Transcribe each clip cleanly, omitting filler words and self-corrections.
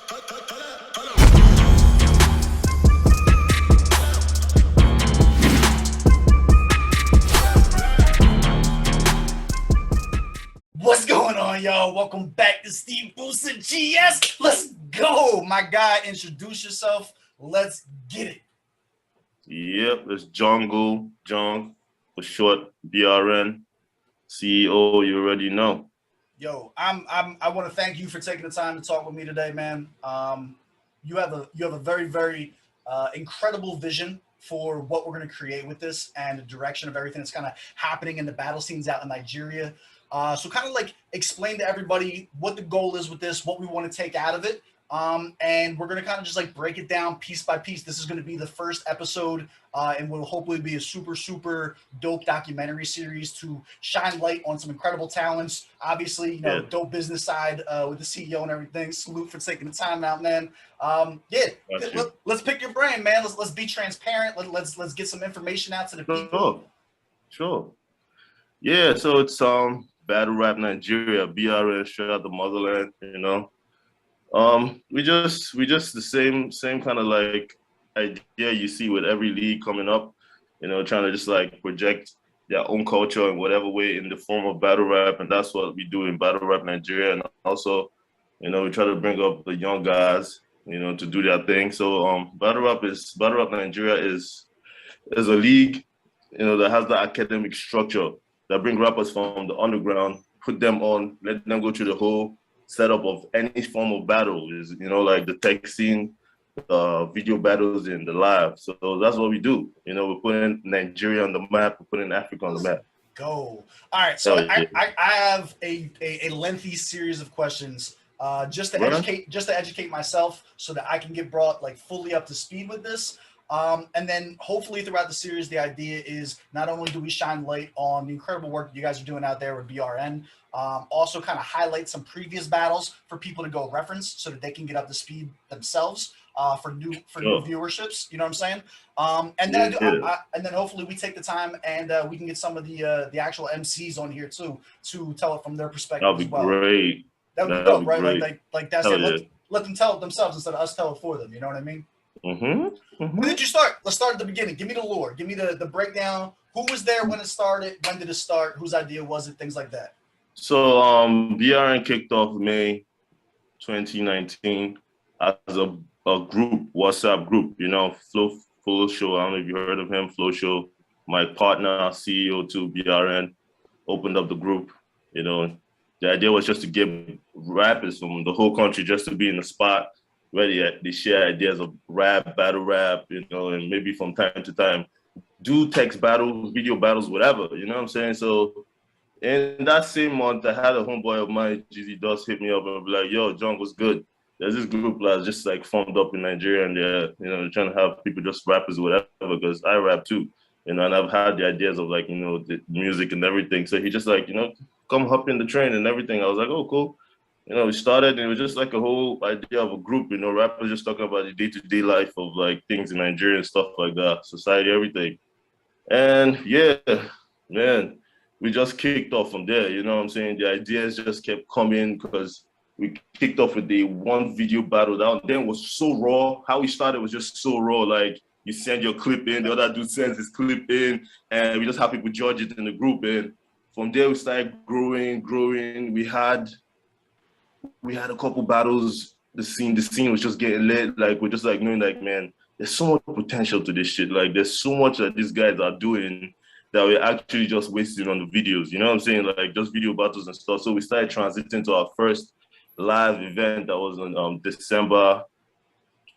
What's going on, y'all? Welcome back to SteveBussaGS. Let's go. My guy, introduce yourself. Let's get it. Yep, it's Jung, for short, BRN, CEO, you already know. Yo, I want to thank you for taking the time to talk with me today, man. You have a very incredible vision for what we're going to create with this and the direction of everything that's kind of happening in the battle scenes out in Nigeria. So kind of like explain to everybody what the goal is with this, what we want to take out of it. And we're going to kind of just like break it down piece by piece. This is going to be the first episode and will hopefully be a super dope documentary series to shine light on some incredible talents. Obviously, dope business side with the CEO and everything. Salute for taking the time out, man. Let's pick your brain, man. Let's be transparent. Let's get some information out to the people. Sure. Yeah, so it's Battle Rap Nigeria, BRN, straight out the motherland, you know. We just the same kind of like idea you see with every league coming up, you know, trying to just like project their own culture in whatever way in the form of battle rap, and that's what we do in Battle Rap Nigeria. And also, you know, we try to bring up the young guys, you know, to do their thing. So Battle Rap Nigeria is a league, you know, that has the academic structure that bring rappers from the underground, put them on, let them go through the whole setup of any form of battle, is, you know, like the tech scene, video battles, and the live. So that's what we do. You know, we're putting Nigeria on the map, we're putting Africa on the map. Go. All right, so I have a lengthy series of questions just to educate myself so that I can get brought like fully up to speed with this. And then hopefully throughout the series, the idea is not only do we shine light on the incredible work you guys are doing out there with BRN, also kind of highlight some previous battles for people to go reference so that they can get up to speed themselves for new viewerships. You know what I'm saying? And then hopefully we take the time and we can get some of the actual MCs on here too to tell it from their perspective as well. Great. That would be dope, right? Like that's it. Let them tell it themselves instead of us tell it for them. You know what I mean? When did you start? Let's start at the beginning. Give me the lore. Give me the breakdown. Who was there when it started? When did it start? Whose idea was it? Things like that. So BRN kicked off May 2019 as a group, WhatsApp group. You know, Flow Show. I don't know if you heard of him. Flow Show. My partner, CEO to BRN, opened up the group. You know, the idea was just to get rappers from the whole country just to be in the spot where they share ideas of rap, battle rap, you know, and maybe from time to time do text battles, video battles, whatever, you know what I'm saying? So in that same month, I had a homeboy of mine, Jeezy Dust, hit me up and be like, yo, Jung, was good. There's this group that's just like formed up in Nigeria and they're, you know, trying to have people just rappers, whatever, because I rap too, you know, and I've had the ideas of like, you know, the music and everything. So he just like, you know, come hop in the train and everything. I was like, oh, cool. You know, we started and it was just like a whole idea of a group, you know, rappers just talking about the day-to-day life of like things in Nigeria and stuff like that, society, everything. And yeah, man, we just kicked off from there, you know what I'm saying? The ideas just kept coming because we kicked off with the one video battle that then was so raw. How we started was just so raw, like you send your clip in, the other dude sends his clip in, and we just have people judge it in the group. And from there, we started growing. We had a couple battles. The scene was just getting lit. Like we're just like knowing like, man, there's so much potential to this shit. Like there's so much that these guys are doing that we're actually just wasting on the videos. You know what I'm saying? Like just video battles and stuff. So we started transiting to our first live event that was in December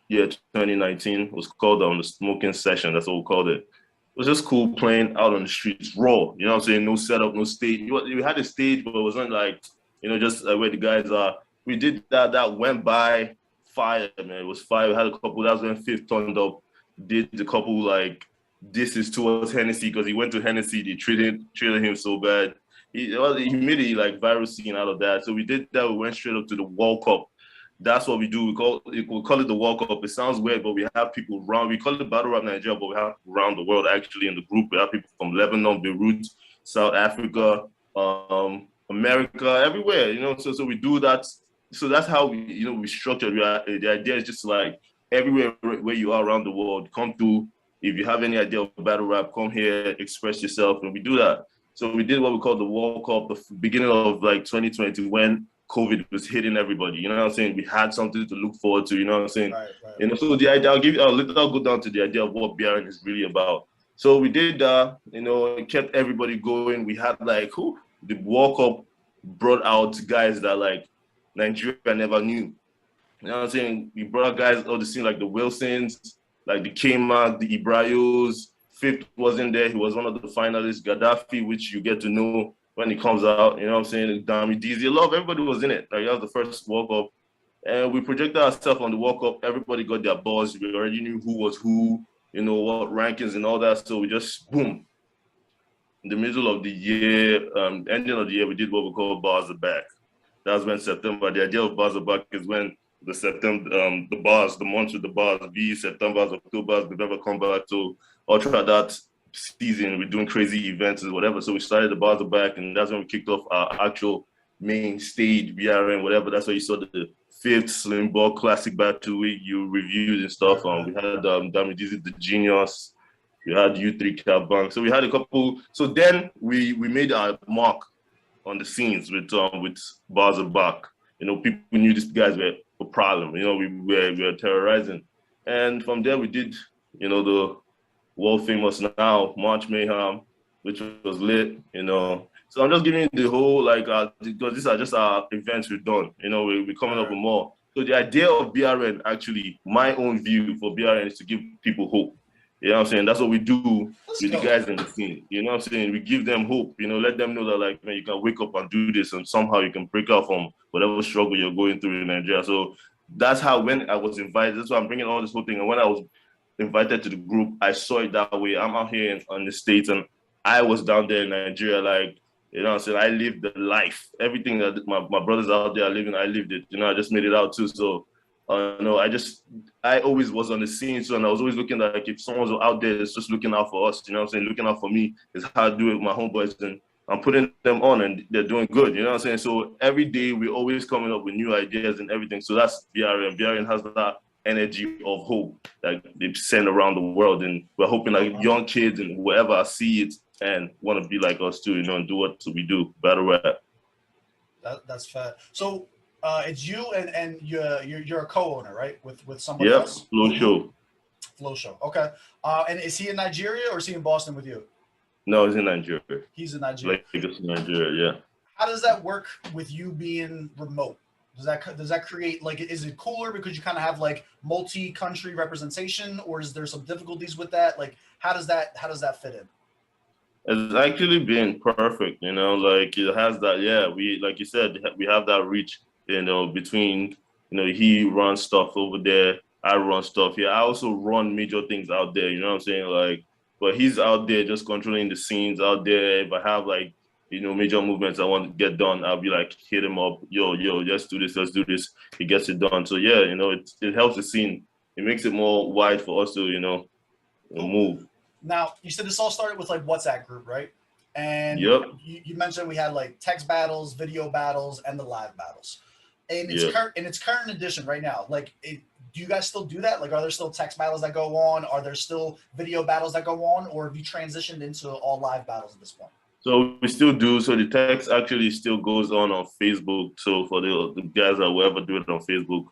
2019. It was called the Smoking Session. That's what we called it. It was just cool playing out on the streets, raw. You know what I'm saying? No setup, no stage. We had a stage, but it wasn't like, you know, just like where the guys are. We did that. That went by fire, man. It was fire. We had a couple. That was when Fifth turned up. Did a couple like disses towards Hennessy because he went to Hennessy. They treated him so bad. He made a like viral scene out of that. So we did that. We went straight up to the World Cup. That's what we do. We call it the World Cup. It sounds weird, but we have people around. We call it Battle Rap Nigeria, but we have people around the world actually in the group. We have people from Lebanon, Beirut, South Africa, America, everywhere. You know, so we do that so that's how we structured. The idea is just like everywhere where you are around the world, come through. If you have any idea of battle rap, come here, express yourself, and we do that. So we did what we call the World Cup, the beginning of like 2020 when COVID was hitting everybody. You know what I'm saying? We had something to look forward to. You know what I'm saying? Right, right. So the idea, I'll go down to the idea of what BRN is really about. So we did that. It kept everybody going. We had like the World Cup brought out guys that like Nigeria never knew. You know what I'm saying? We brought guys on the scene like the Wilsons, like the K-Mac, the Ibrahimos. Fifth wasn't there. He was one of the finalists. Gaddafi, which you get to know when he comes out. You know what I'm saying? Dami Dizzy. A lot of everybody was in it. Like, that was the first World Cup. And we projected ourselves on the World Cup. Everybody got their buzz. We already knew who was who, what rankings and all that. So we just, boom. In the middle of the year, ending of the year, we did what we call Bars Are Back. That was when September. The idea of Bars Are Back is when the September, the months with the bars, be September, October, November come back to all throughout that season. We're doing crazy events and whatever. So we started the Bars Are Back, and that's when we kicked off our actual main stage, BRN, whatever. That's why you saw the fifth Slim Ball Classic Battle Week you reviewed and stuff. We had Dami Dizzy, the Genius. We had U3 Cap Bank. So we had a couple. So then we made our mark on the scenes with Bars Are Back. People knew these guys were a problem. We were terrorizing. And from there we did, the world famous now March Mayhem, which was lit, So I'm just giving you the whole, because these are just our events we've done. We're coming up with more. So the idea of BRN, actually, my own view for BRN is to give people hope. You know what I'm saying? That's what we do with the guys in the scene. You know what I'm saying? We give them hope, let them know that, like, man, you can wake up and do this and somehow you can break out from whatever struggle you're going through in Nigeria. So that's how, when I was invited, that's why I'm bringing all this whole thing. And when I was invited to the group, I saw it that way. I'm out here in the States and I was down there in Nigeria, like, you know what I'm saying? I lived the life. Everything that my brothers out there are living, I lived it. I just made it out too. So, I always was on the scene. So, and I was always looking like if someone's out there that's just looking out for us, you know what I'm saying? Looking out for me is how I do it with my homeboys. And I'm putting them on and they're doing good, you know what I'm saying? So every day we're always coming up with new ideas and everything. So that's BRN. BRN has that energy of hope that they send around the world. And we're hoping like young kids and whoever see it and want to be like us too, and do what we do, battle rap. That's fair. So it's you and you're a co-owner, right? With somebody else? Flow Show. Okay. And is he in Nigeria or is he in Boston with you? No, he's in Nigeria. He's in Nigeria. Nigeria, yeah. How does that work with you being remote? Does that create, like, is it cooler because you kind of have like multi-country representation, or is there some difficulties with that? Like, how does that fit in? It's actually been perfect, like it has that, we, like you said, we have that reach, between, he runs stuff over there, I run stuff here. I also run major things out there, you know what I'm saying? Like, but he's out there just controlling the scenes out there. If I have like, major movements I want to get done, I'll be like, hit him up, yo, let's do this. He gets it done. So yeah, it helps the scene. It makes it more wide for us to, move. Now, you said this all started with like WhatsApp group, right? And yep. you mentioned we had like text battles, video battles, and the live battles. And it's current edition right now. Like, do you guys still do that? Like, are there still text battles that go on? Are there still video battles that go on? Or have you transitioned into all live battles at this point? So we still do. So the text actually still goes on Facebook. So for the guys that will ever do it on Facebook,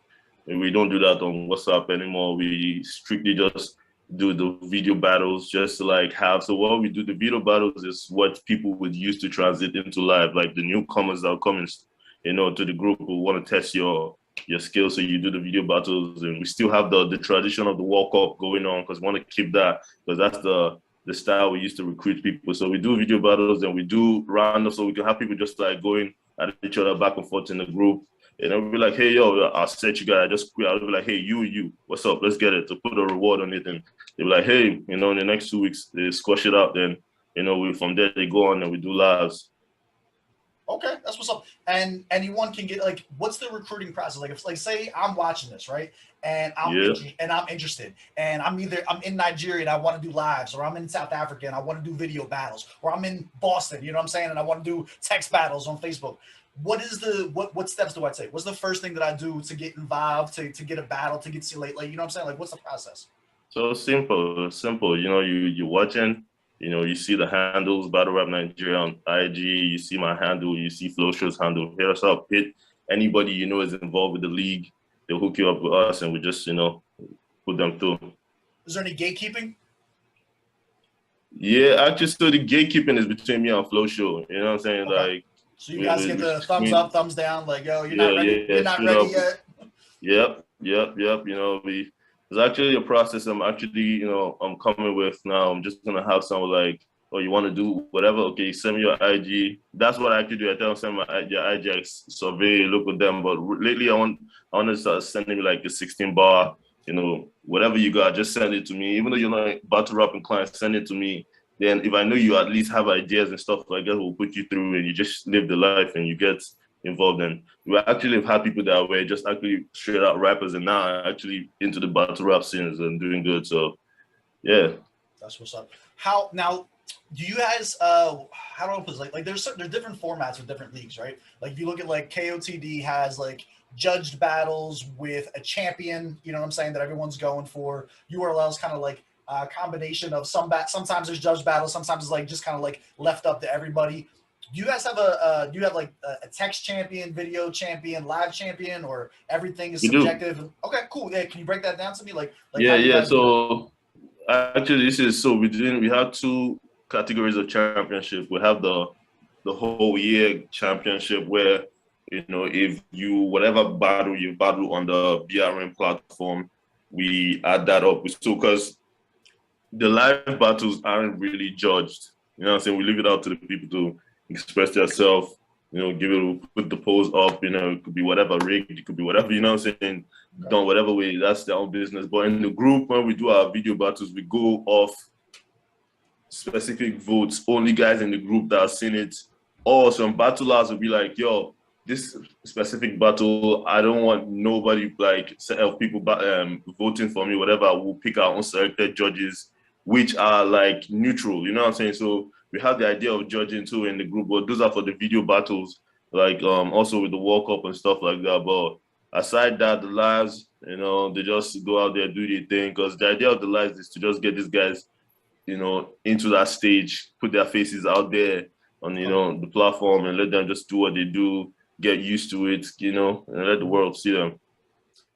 we don't do that on WhatsApp anymore. We strictly just do the video battles just to like have. So what we do, the video battles is what people would use to transit into live, like the newcomers that are coming, to the group who want to test your skills. So you do the video battles, and we still have the tradition of the World Cup going on because we want to keep that, because that's the style we used to recruit people. So we do video battles and we do random, so we can have people just like going at each other back and forth in the group. And I'll be like, hey, yo, I'll set you guys. I just quit. I'll be like, hey, you, what's up? Let's get it, to put a reward on it. And they'll be like, hey, in the next 2 weeks, they squash it out. Then, from there, they go on and we do lives. Okay, that's what's up. And anyone can get, like, what's the recruiting process? Like, if, like, say I'm watching this, right? And I'm interested, and I'm in Nigeria and I want to do lives, or I'm in South Africa and I want to do video battles, or I'm in Boston, you know what I'm saying, and I want to do text battles on Facebook. what steps do I take? What's the first thing that I do to get involved, to get a battle, to get to like, you know what I'm saying? Like, what's the process? So simple. You know, you watching. You know, you see the handles Battle Rap Nigeria on IG. You see my handle. You see Flow Show's handle. Hit us up. Hit anybody you know is involved with the league. They'll hook you up with us, and we just put them through. Is there any gatekeeping? Yeah, actually, so the gatekeeping is between me and Flow Show. You know what I'm saying? Okay. Like, so you guys get the thumbs up, thumbs down, like, yo, you're not ready. Yeah, you're not ready yet. Yep. You know, there's actually a process I'm actually, I'm coming with now. I'm just gonna have someone like, oh, you want to do whatever? Okay, send me your IG. That's what I actually do. I tell them send your IG, survey, look with them. But lately, I want to start sending me like a 16 bar. You know, whatever you got, just send it to me. Even though you're not battle rapping clients, send it to me. Then if I know you at least have ideas and stuff like that, we'll put you through and you just live the life and you get involved in. We actually have had people that were just actually straight out rappers and now actually into the battle rap scenes and doing good. So yeah. That's what's up. How now do you guys how do I put this? Like there's different formats with different leagues, right? Like if you look at like KOTD has like judged battles with a champion, you know what I'm saying, that everyone's going for. URL is kind of like a combination of sometimes there's judged battles, sometimes it's like just kind of like left up to everybody. Do you guys have do you have like a text champion, video champion, live champion, or everything is subjective? Okay, cool. Yeah, can you break that down to me? Like yeah. So actually, we have two categories of championship. We have the whole year championship where if you whatever battle you battle on the BRM platform, we add that up. So because the live battles aren't really judged, you know what I'm saying? We leave it out to the people to express yourself, put the pose up, it could be whatever rigged, it could be whatever, you know what I'm saying, done whatever way, that's their own business. But in the group, when we do our video battles, we go off specific votes, only guys in the group that have seen it, or some battlers will be like, yo, this specific battle, I don't want nobody like people voting for me, whatever. We'll pick our own selected judges, which are like neutral, you know what I'm saying? So we have the idea of judging too in the group, but those are for the video battles, like also with the World Cup and stuff like that. But aside that, the lives, they just go out there, do their thing, because the idea of the lives is to just get these guys, into that stage, put their faces out there on, the platform and let them just do what they do, get used to it, and let the world see them.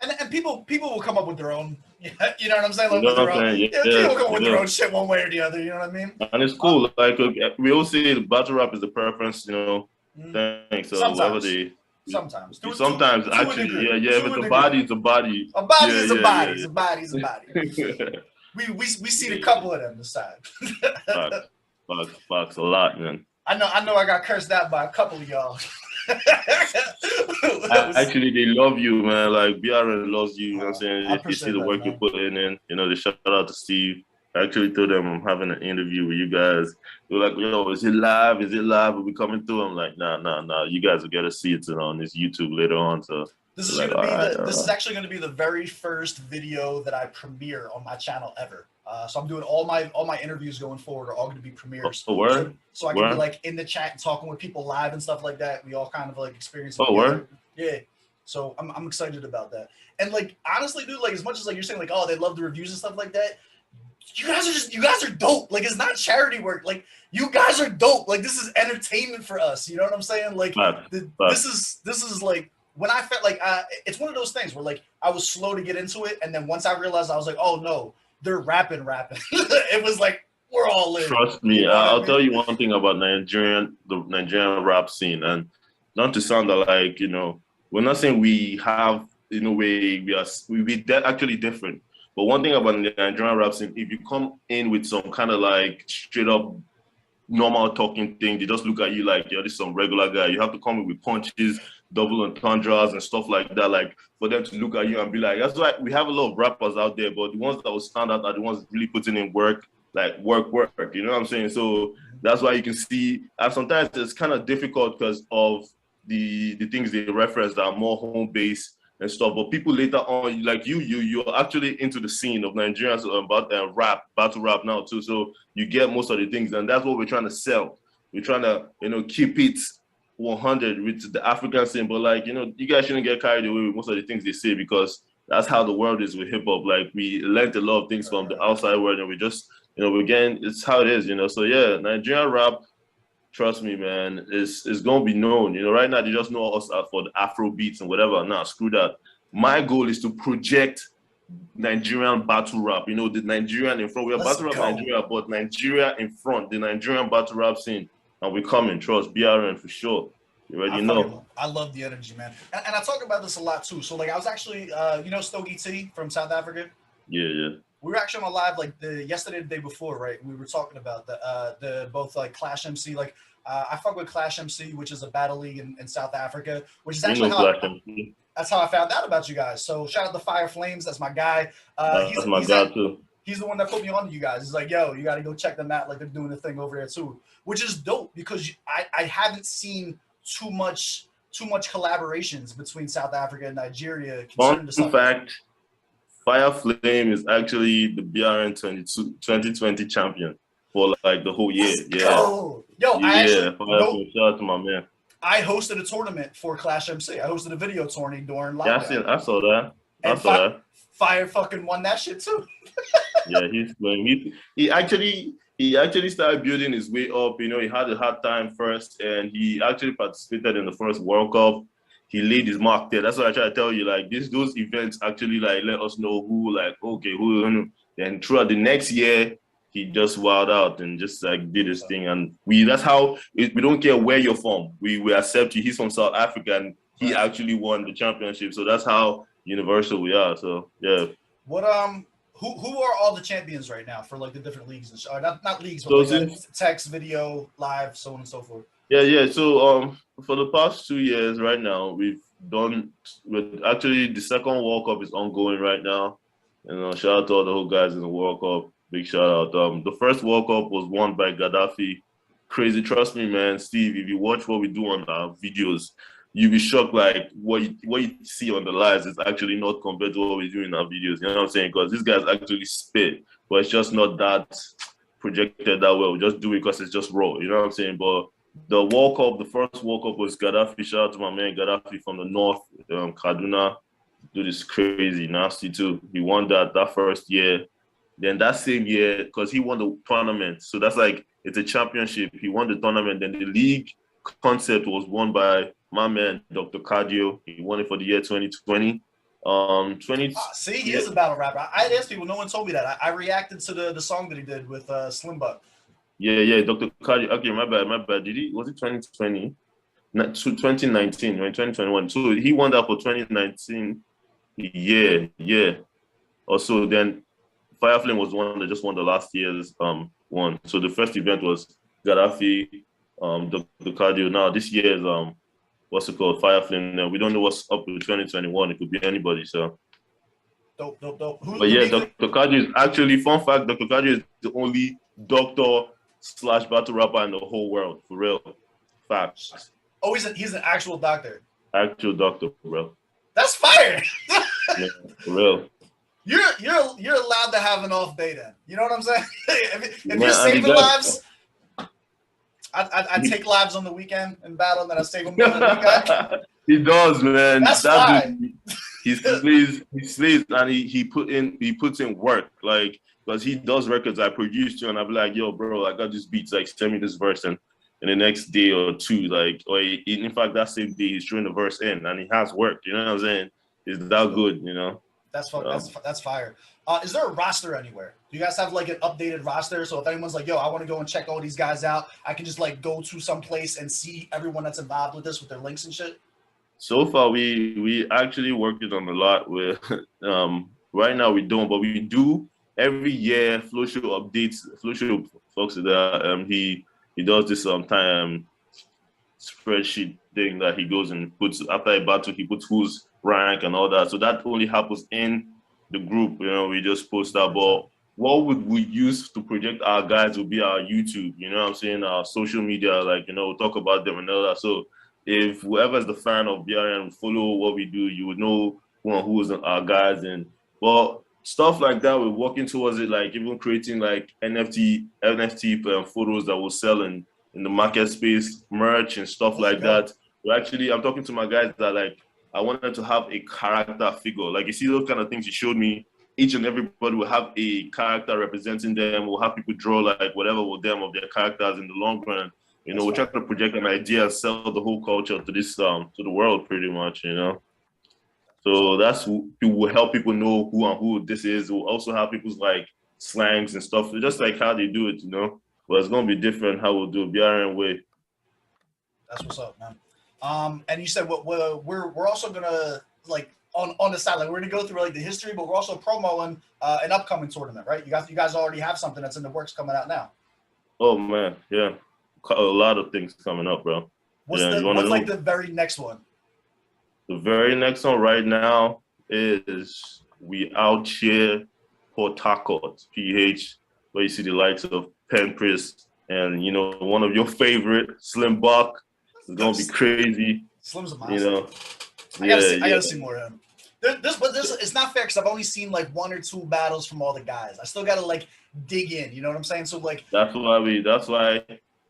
And people will come up with their own, you know what I'm saying? Like people come up with their own shit one way or the other, you know what I mean? And it's cool. Like we all say the battle rap is the preference, thing. So sometimes. Sometimes actually, if it's a body, it's a body. A body is a body. It's a body is a body. We see a couple of them this time. Facts a lot, man. I know I got cursed out by a couple of y'all. Actually, they love you, man. Like BRN loves you. You know what I'm saying? They see the work you're putting in. They shout out to Steve. I actually told them I'm having an interview with you guys. They were like, yo, is it live? Is it live? Are we coming through? I'm like, nah. You guys will get to see it on this YouTube later on. So this is is actually gonna be the very first video that I premiere on my channel ever. So I'm doing all my interviews going forward are all going to be premieres. Oh, word? So I can be like in the chat and talking with people live and stuff like that. We all kind of like experience it. Oh, word? Yeah. So I'm excited about that. And like honestly, dude, like as much as like you're saying like, oh, they love the reviews and stuff like that, you guys are dope. Like it's not charity work. Like you guys are dope. Like this is entertainment for us. You know what I'm saying? Like this is like when I felt like it's one of those things where like I was slow to get into it, and then once I realized, I was like, oh no, they're rapping. It was like we're all in. Trust me, I'll tell you one thing about the Nigerian rap scene, and not to sound like we're not saying we have we're actually different. But one thing about the Nigerian rap scene, if you come in with some kind of like straight up normal talking thing, they just look at you like, this is some regular guy. You have to come in with punches, double entendres and stuff like that, like for them to look at you and be like, that's why we have a lot of rappers out there, but the ones that will stand out are the ones really putting in work, like work, you know what I'm saying? So that's why you can see, and sometimes it's kind of difficult because of the things they reference that are more home-based and stuff, but people later on, like you're actually into the scene of Nigerians about battle rap now too, so you get most of the things, and that's what we're trying to sell. We're trying to, keep it 100 with the African scene, but like, you know, you guys shouldn't get carried away with most of the things they say because that's how the world is with hip hop. Like we learned a lot of things from the outside world and we just, you know, we're getting, it's how it is, you know. So yeah, Nigerian rap, trust me, man, is gonna be known. You know, right now they just know us for the Afro beats and whatever. Nah, screw that. My goal is to project Nigerian battle rap. You know, the Nigerian in front. We are battle rap Nigeria, but Nigeria in front, the Nigerian battle rap scene. And we coming, trust BRN for sure. You already know. I love the energy, man. And I talk about this a lot too. So like I was actually you know Stogie T from South Africa? Yeah, yeah. We were actually on a live like yesterday, the day before, right? We were talking about the both like Clash MC, like I fuck with Clash MC, which is a battle league in South Africa, which is actually that's how I found out about you guys. So shout out to Fire Flames, that's my guy. That's my guy too. He's the one that put me on to you guys. He's like, yo, you got to go check them out. Like they're doing the thing over there too, which is dope because I haven't seen too much collaborations between South Africa and Nigeria. Fun fact. Fire Flame is actually the BRN 2020 champion for like the whole year. Yo, shout out to my man. I hosted a tournament for Clash MC. I hosted a video tournament during lockdown. Yeah, I saw that. I saw that. Fire fucking won that shit too. Yeah, he's playing. He actually started building his way up. You know, he had a hard time first, and he actually participated in the first World Cup. He laid his mark there. That's what I try to tell you. Like those events actually like let us know who Then throughout the next year, he just wilded out and just like did his thing. And that's how we don't care where you're from. We accept you. He's from South Africa, and he actually won the championship. So that's how universal we are. So yeah. What who are all the champions right now for like the different leagues and not leagues, but so like text, video, live, so on and so forth. Yeah. So for the past 2 years right now, actually the second World Cup is ongoing right now. You know, shout out to all the whole guys in the World Cup. Big shout out. The first World Cup was won by Gaddafi. Crazy, trust me, man. Steve, if you watch what we do on our videos, you'll be shocked. Like what you see on the lives is actually not compared to what we do in our videos. You know what I'm saying? Because these guys actually spit, but it's just not that projected that well. We just do it because it's just raw. You know what I'm saying? But the World Cup, the first World Cup was Gaddafi. Shout out to my man Gaddafi from the north, Kaduna. Dude is crazy, nasty too. He won that first year. Then that same year, because he won the tournament, so that's like it's a championship. He won the tournament. Then the league concept was won by my man Dr. Cardio. He won it for the year 2020. See, he is a battle rapper. I asked people, no one told me that. I reacted to the song that he did with Slim Buck. Yeah, Dr. Cardio. Okay, my bad. Was it 2020? 2019, right? 2021. So he won that for 2019. Yeah. Also, then Fire Flame was the one that just won the last year's one. So the first event was Gaddafi, the Cardio. Now this year's what's it called? Fire Flame. Now we don't know what's up with 2021. It could be anybody. So dope. But yeah, Dr. Cardio is actually, fun fact, Dr. Cardio is the only doctor/battle rapper in the whole world, for real. Facts. Oh, he's an actual doctor. Actual doctor, bro. That's fire. Yeah, for real. You're allowed to have an off day then. You know what I'm saying? if you're saving lives, I take lives on the weekend in battle, and then I save them on the weekend. He does, man. That's fine. He slays, and he puts in work, like, because he does records I produce too, and I'll be like, yo, bro, I got this beats, like, send me this verse, and in the next day or two, like, or in fact that same day he's throwing the verse in, and he has worked. You know what I'm saying? It's that good, you know. That's fire. Is there a roster anywhere? Do you guys have like an updated roster? So if anyone's like, yo, I want to go and check all these guys out, I can just like go to some place and see everyone that's involved with this with their links and shit? So far, we actually working on a lot with, right now we don't, but we do every year. Flow Show updates, Flow Show folks that he does this time spreadsheet thing that he goes and puts after a battle, he puts who's rank and all that. So that only happens in the group. You know, we just post that. But what would we use to project our guys would be our YouTube. You know what I'm saying? Our social media, like, you know, we'll talk about them and all that. So if whoever's the fan of BRN follow what we do, you would know who is our guys. And well, stuff like that, we're working towards it, like even creating like NFT photos that will sell in in the market space, merch and stuff like that. But actually, I'm talking to my guys that like I wanted to have a character figure. Like you see those kind of things you showed me. Each and everybody will have a character representing them. We'll have people draw like whatever with them of their characters in the long run. You know, we're trying to project an idea and sell the whole culture to this to the world pretty much, you know. So that's it will help people know who and who this is. We'll also have people's like slangs and stuff, just like how they do it, you know. But it's gonna be different how we'll do it, BRN way. That's what's up, man. And you said what we're also gonna like on the side, like we're gonna go through like the history, but we're also promoting an upcoming tournament, right? You guys already have something that's in the works coming out now. Oh man, yeah, a lot of things coming up, bro. What's like the very next one? The very next one right now is we out here Port Harcourt, PH, where you see the likes of Penpris and you know one of your favorite Slim Buck. It's gonna be crazy. Slim's a monster. You know, I gotta see more of him. But it's not fair because I've only seen like 1 or 2 battles from all the guys. I still gotta like dig in. You know what I'm saying? So like that's why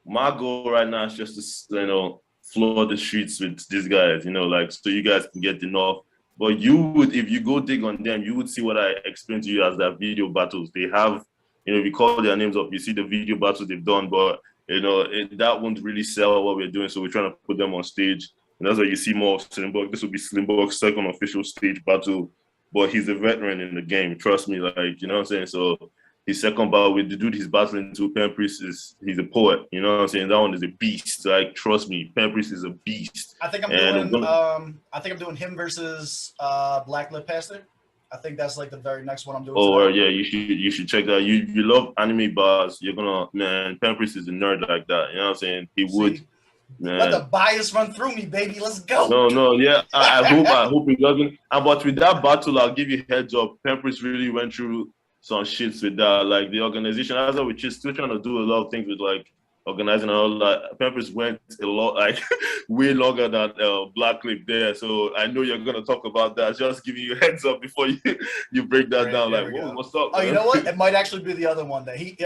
my goal right now is just to floor the streets with these guys. You know, like so you guys can get enough. But you would, if you go dig on them, you would see what I explained to you as their video battles. They have, you know, if you call their names up, you see the video battles they've done, but you know, that won't really sell what we're doing. So we're trying to put them on stage. And that's why you see more of Slimbuck. This will be Slimbuck's second official stage battle. But he's a veteran in the game. Trust me, like, you know what I'm saying? So his second battle with the dude he's battling to, Penpris, he's a poet. You know what I'm saying? That one is a beast. Like, trust me, Penpris is a beast. I think I'm doing him versus Black Lip Pastor. I think that's like the very next one I'm doing. Oh yeah, you should check that. You love anime bars. You're gonna, man, Penpris is a nerd like that. You know what I'm saying? He would, man. Let the bias run through me, baby. Let's go. No, yeah. I hope he doesn't. But with that battle, I'll give you a heads up. Penpris really went through some shits with that. Like the organization, as we're just still trying to do a lot of things with like organizing and all that. Penpris went a lot, like way longer than Black Clip there. So I know you're gonna talk about that. Just giving you a heads up before you break that down. Like, what's up? Oh, man? You know what? It might actually be the other one that he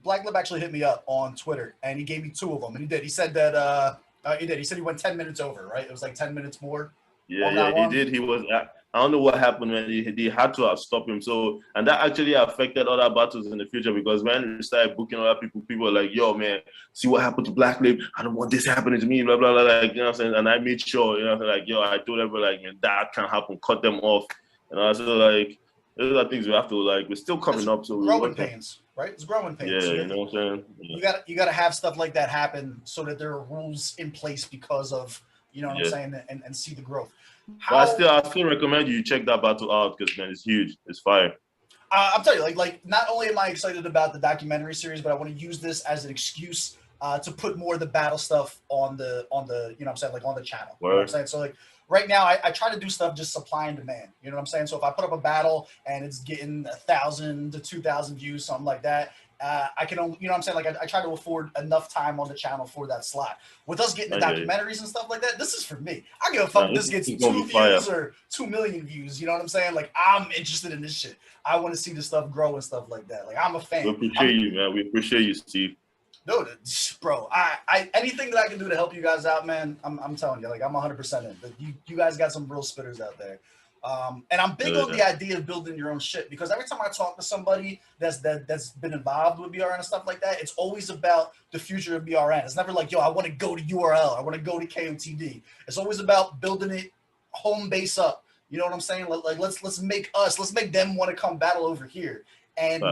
Black Lip actually hit me up on Twitter and he gave me 2 of them. And he did. He said that he did. He said he went 10 minutes over, right? It was like 10 minutes more. Yeah, he did. He was. I don't know what happened when they had to have stopped him. So, and that actually affected other battles in the future because when we started booking other people were like, yo, man, see what happened to Black Lip? I don't want this happening to me, blah, blah, blah. Like, you know what I'm saying? And I made sure, you know, like, yo, I told everybody, like, man, that can't happen, cut them off. And I was like, those are things we have to, like, we're still coming up. So growing pains, right? It's growing pains. Yeah, so you know what I'm saying? Yeah. You gotta have stuff like that happen so that there are rules in place because of, you know what I'm saying, and see the growth. But I still recommend you check that battle out because man, it's huge. It's fire. I'm telling you, like not only am I excited about the documentary series, but I want to use this as an excuse to put more of the battle stuff on the you know what I'm saying, like on the channel. You know what I'm saying? So like right now I try to do stuff just supply and demand. You know what I'm saying? So if I put up a battle and it's getting 1,000 to 2,000 views, something like that, I can only, you know what I'm saying? Like I try to afford enough time on the channel for that slot. With us getting the documentaries and stuff like that, this is for me. I give a fuck if this gets 2 views or 2 million views. You know what I'm saying? Like I'm interested in this shit. I want to see this stuff grow and stuff like that. Like I'm a fan. We appreciate you, man. We appreciate you, Steve. Dude, bro, I anything that I can do to help you guys out, man, I'm telling you, like I'm 100% in. You guys got some real spitters out there. And I'm big on the idea of building your own shit because every time I talk to somebody that's been involved with BRN and stuff like that, it's always about the future of BRN. It's never like, yo, I want to go to URL, I want to go to KOTD. It's always about building it home base up. You know what I'm saying? Like let's make them want to come battle over here. And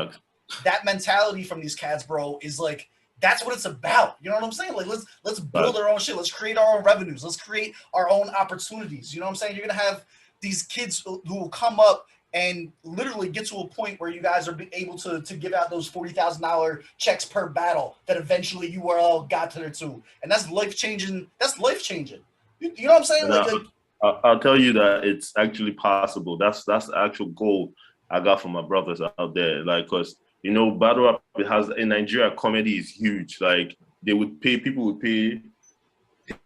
that mentality from these cats, bro, is like that's what it's about. You know what I'm saying? Like let's build our own shit. Let's create our own revenues. Let's create our own opportunities. You know what I'm saying? You're gonna have these kids who will come up and literally get to a point where you guys are able to give out those $40,000 checks per battle that eventually URL got to there too. And that's life-changing. That's life-changing. You know what I'm saying? I'll tell you that it's actually possible. That's the actual goal I got from my brothers out there. Like, cause you know, battle rap in Nigeria, comedy is huge. Like people would pay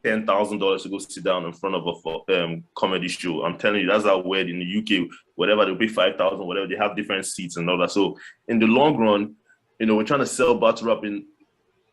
$10,000 to go sit down in front of a comedy show. I'm telling you, that's how weird in the UK. Whatever, they'll pay 5,000, whatever. They have different seats and all that. So in the long run, you know, we're trying to sell battle rap in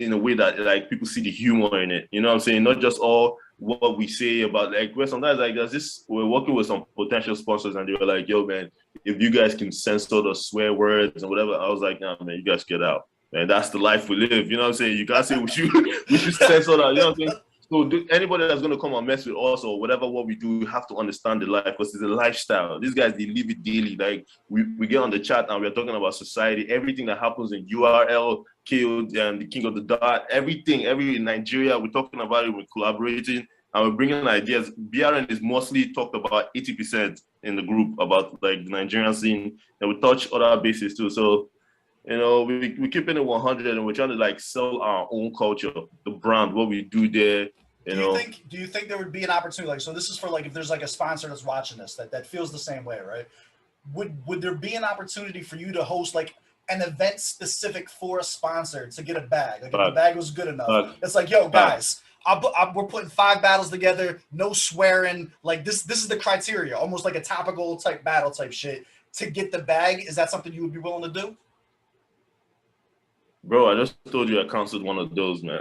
in a way that like people see the humor in it. You know what I'm saying? Not just all what we say about like where sometimes like there's this we're working with some potential sponsors and they were like, yo man, if you guys can censor the swear words and whatever, I was like, nah man, you guys get out. Man, that's the life we live. You know what I'm saying? You can't say we should censor that. You know what I'm saying? So anybody that's gonna come and mess with us or whatever what we do, we have to understand the life because it's a lifestyle. These guys they live it daily. Like we get on the chat and we're talking about society, everything that happens in URL, killed and the king of the dot, everything, every in Nigeria, we're talking about it, we're collaborating and we're bringing ideas. BRN is mostly talked about 80% in the group about like the Nigerian scene, and we touch other bases too. So you know, we keeping it 100 and we're trying to like sell our own culture, the brand, what we do there. You know. Do you think there would be an opportunity like, so this is for like if there's like a sponsor that's watching this that feels the same way, right? Would there be an opportunity for you to host like an event specific for a sponsor to get a bag? Like if the bag was good enough, it's like, yo guys, we're putting 5 battles together, no swearing. Like this is the criteria, almost like a topical type battle type shit to get the bag. Is that something you would be willing to do? Bro, I just told you I canceled one of those, man.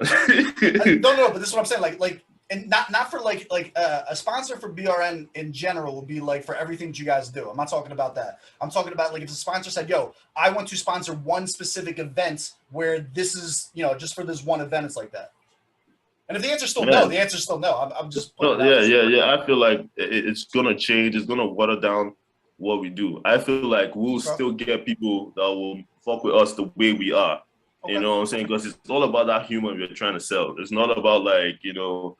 No, but this is what I'm saying. Like, and not for like a sponsor for BRN in general would be like for everything that you guys do. I'm not talking about that. I'm talking about like if a sponsor said, "Yo, I want to sponsor one specific event where this is, you know, just for this one event," it's like that. And if the answer's still no, the answer's still no. I'm just yeah. I feel like it's gonna change. It's gonna water down what we do. I feel like we'll still get people that will fuck with us the way we are. Okay. You know what I'm saying? Because it's all about that humor we're trying to sell. It's not about like, you know,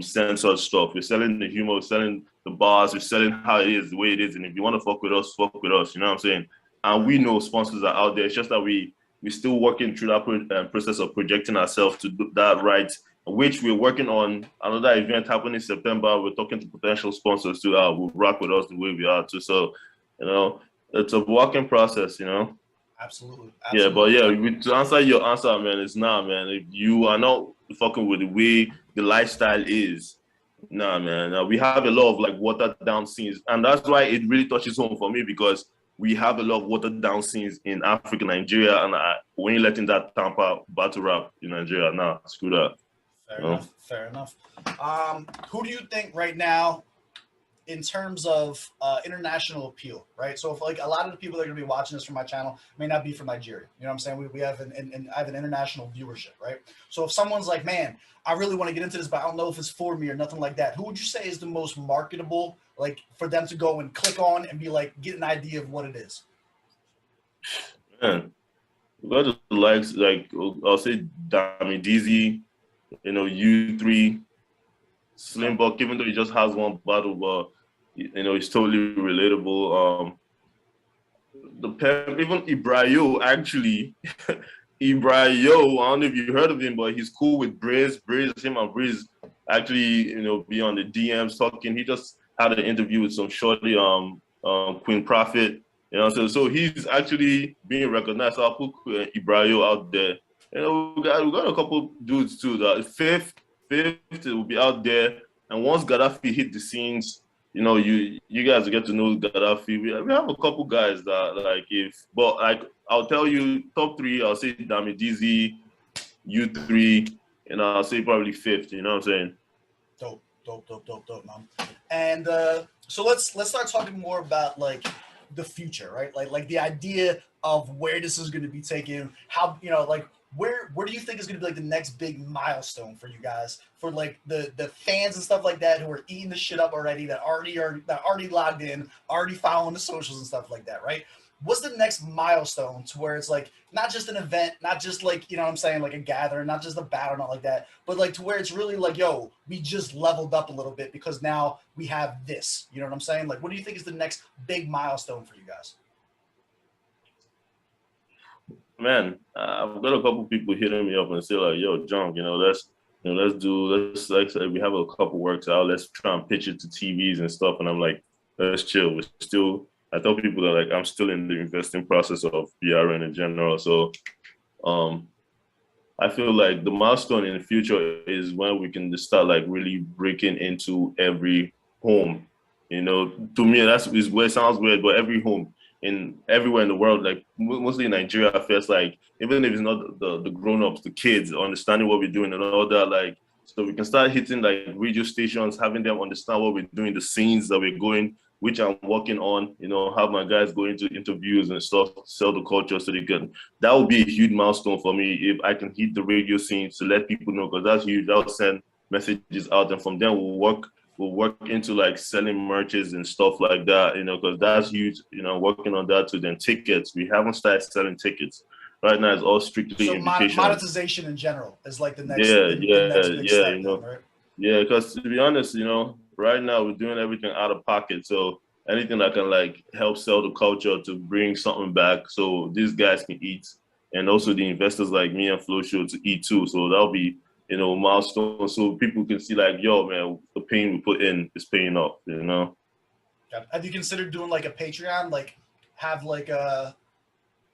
censored stuff. We're selling the humor, we're selling the bars, we're selling how it is, the way it is. And if you want to fuck with us, fuck with us. You know what I'm saying? And we know sponsors are out there. It's just that we're still working through that process of projecting ourselves to do that right, which we're working on another event happening in September. We're talking to potential sponsors to will rock with us the way we are too. So, you know, it's a working process, you know. Absolutely. Yeah, but yeah, to answer your answer, man, it's nah, man. If you are not fucking with the way the lifestyle is, nah, man. We have a lot of like watered down scenes, and that's why it really touches home for me because we have a lot of watered down scenes in Africa, Nigeria, and when you're letting that Tampa battle rap in Nigeria, nah, screw that. Fair enough. Who do you think right now, in terms of international appeal, right? So if like a lot of the people that are gonna be watching this from my channel may not be from Nigeria, you know what I'm saying? We have I have an international viewership, right? So if someone's like, man, I really want to get into this, but I don't know if it's for me or nothing like that, who would you say is the most marketable, like for them to go and click on and be like, get an idea of what it is? Man, we got the likes, like I'll say Dami DZ, you know, U3, Slimbuck, even though he just has one battle, but you know, it's totally relatable. Even Ibrayo, actually, Ibrayo, I don't know if you heard of him, but he's cool with Briz. Him and Briz actually, you know, be on the DMs talking. He just had an interview with some shorty, Queen Prophet, you know, so he's actually being recognized. So I'll put Ibrayo out there. You know, we got a couple dudes too. The fifth will be out there. And once Gaddafi hit the scenes, you know, you guys will get to know Gaddafi. We have a couple guys that like but like I'll tell you top 3. I'll say Dami DZ, U3, and I'll say probably 5th. You know what I'm saying? Dope, man. And so let's start talking more about like the future, right? Like the idea of where this is going to be taken. How, you know, like where do you think is going to be like the next big milestone for you guys, for like the fans and stuff like that who are eating the shit up already, that already logged in, already following the socials and stuff like that, right? What's the next milestone to where it's like not just an event, not just like, you know what I'm saying, like a gathering, not just a battle, not like that, but like to where it's really like, yo, we just leveled up a little bit because now we have this, you know what I'm saying? Like, what do you think is the next big milestone for you guys? Man, I've got a couple people hitting me up and say like, "Yo, Jung, let's like we have a couple works out. Let's try and pitch it to TVs and stuff." And I'm like, "Let's chill. I tell people that like I'm still in the investing process of BRN in general. So, I feel like the milestone in the future is when we can just start like really breaking into every home. You know, to me is where it sounds weird, but every home in everywhere in the world, like mostly in Nigeria, I feel like even if it's not the grown-ups, the kids understanding what we're doing and all that, like, so we can start hitting like radio stations, having them understand what we're doing, the scenes that we're going, which I'm working on, you know, have my guys go into interviews and stuff, sell the culture so they can, that would be a huge milestone for me if I can hit the radio scene to let people know, because that's huge. That'll send messages out, and from there we'll work into like selling merches and stuff like that, you know, because that's huge, you know, working on that too. Then tickets, we haven't started selling tickets. Right now it's all strictly So invitation. monetization in general is like the next, yeah, the next big step, you know, then, right? yeah, because to be honest, you know, right now we're doing everything out of pocket. So anything that can like help sell the culture to bring something back so these guys can eat, and also the investors like me and Flow Show to eat too. So that'll be, you know, milestone so people can see like, yo, man, the pain we put in is paying off, you know? Have you considered doing like a Patreon, like have like a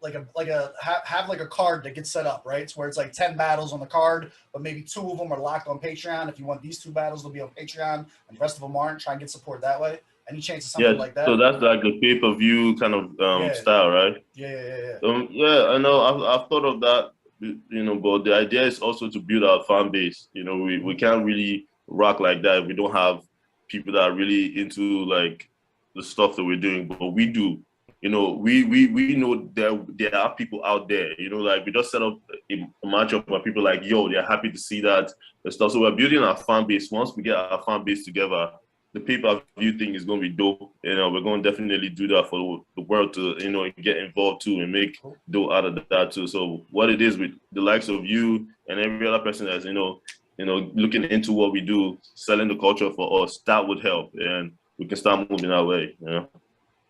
have like a card that gets set up, right? It's where it's like 10 battles on the card, but maybe 2 of them are locked on Patreon. If you want these 2 battles, they'll be on Patreon, and the rest of them aren't. Try and get support that way. Any chance of something like that? So that's like the pay-per-view kind of Yeah. style, right? Yeah. Yeah, I know. I've thought of that, you know, but the idea is also to build our fan base. You know, we can't really rock like that if we don't have people that are really into like the stuff that we're doing, but we do. You know, we know there are people out there. You know, like we just set up a matchup where people like, yo, they're happy to see that and stuff. So we're building our fan base. Once we get our fan base together, the pay-per-view thing is going to be dope. You know, we're going to definitely do that for the world to, you know, get involved too and make dough out of that too. So what it is with the likes of you and every other person that's, you know, looking into what we do, selling the culture for us, that would help, and we can start moving that way. You know.